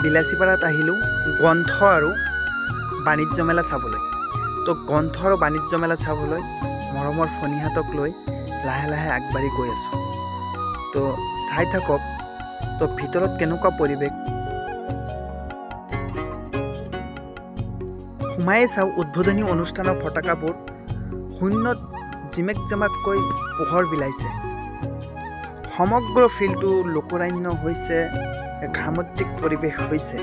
বিলাসীপাৰাত আহিলোঁ গ্ৰন্থ আৰু বাণিজ্য মেলা চাবলৈ। তো গ্ৰন্থ আৰু বাণিজ্য মেলা চাবলৈ মৰমৰ ফণীহাতক লৈ লাহে লাহে আগবাঢ়ি গৈ আছোঁ। তো চাই থাকক তো ভিতৰত কেনেকুৱা পৰিৱেশ। সোমায়ে চাওঁ উদ্বোধনী অনুষ্ঠানৰ পতাকাবোৰ শূন্যত জিমেক জমাককৈ পোহৰ বিলাইছে। সমগ্ৰ ফিল্ডটো লোকৰান্য হৈছে, সামুদ্ৰিক পৰিৱেশ হৈছে।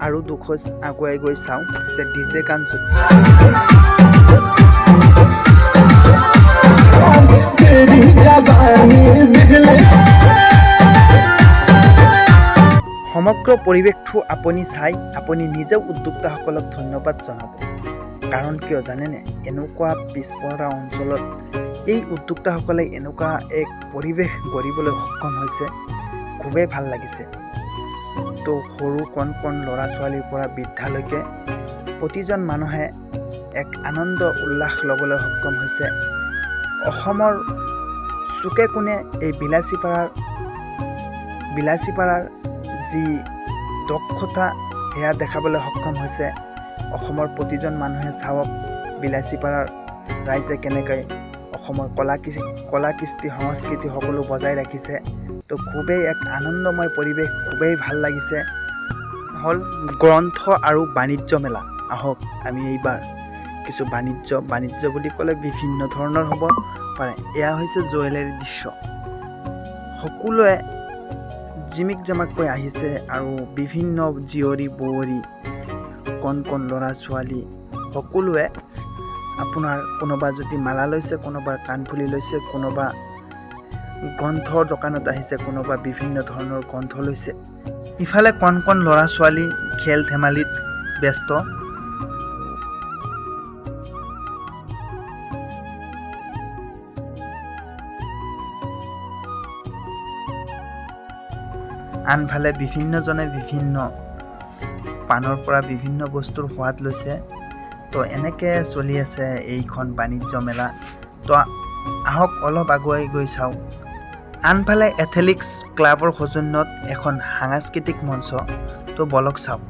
আৰু দুখোজ আগুৱাই গৈ চাওঁ যে ডিজে গান সমগ্ৰ পৰিৱেশটো আপুনি চাই আপুনি নিজেও উদ্যোক্তাসকলক ধন্যবাদ জনাব। কাৰণ কিয় জানেনে, এনেকুৱা পিছপৰা অঞ্চলত এই উদ্যোক্তাসকলে এনেকুৱা এক পৰিৱেশ গঢ়িবলৈ সক্ষম হৈছে, খুবেই ভাল লাগিছে। তো সৰু কণ কণ ল'ৰা ছোৱালীৰ পৰা বৃদ্ধালৈকে প্ৰতিজন মানুহে এক আনন্দ উল্লাস ল'বলৈ সক্ষম হৈছে। অসমৰ চুকে কোণে এই বিলাসীপাৰাৰ যি দক্ষতা সেয়া দেখাবলৈ সক্ষম হৈছে। অসমৰ প্ৰতিজন মানুহে চাওক বিলাসীপাৰাৰ ৰাইজে কেনেকৈ অসমৰ কলা কৃষ্টি সংস্কৃতি সকলো বজাই ৰাখিছে। তো খুবেই এক আনন্দময় পৰিৱেশ, খুবেই ভাল লাগিছে। হ'ল গ্ৰন্থ আৰু বাণিজ্য মেলা। আহক আমি এইবাৰ কিছু বাণিজ্য বুলি ক'লে বিভিন্ন ধৰণৰ হ'ব পাৰে। এয়া হৈছে জুৱেলাৰী দৃশ্য। সকলোৱে জিমিক জামাককৈ আহিছে আৰু বিভিন্ন জীয়ৰী বোৱাৰী কণ কণ ল'ৰা ছোৱালী সকলোৱে আপোনাৰ কোনোবা যদি মালা লৈছে, কোনোবাৰ কাণফুলি লৈছে, কোনোবা গ্ৰন্থৰ দোকানত আহিছে, কোনোবা বিভিন্ন ধৰণৰ গ্ৰন্থ লৈছে। ইফালে কণ কণ ল'ৰা ছোৱালী খেল ধেমালিত ব্যস্ত। আনফালে বিভিন্নজনে বিভিন্ন পাণৰ পৰা বিভিন্ন বস্তুৰ সোৱাদ লৈছে। তো এনেকৈ চলি আছে এইখন বাণিজ্য মেলা। তো আহক অলপ আগুৱাই গৈ চাওঁ। আনফালে এথলেটিক্স ক্লাবৰ সৌজন্যত এখন সাংস্কৃতিক মঞ্চ। তো বলক চাওঁ।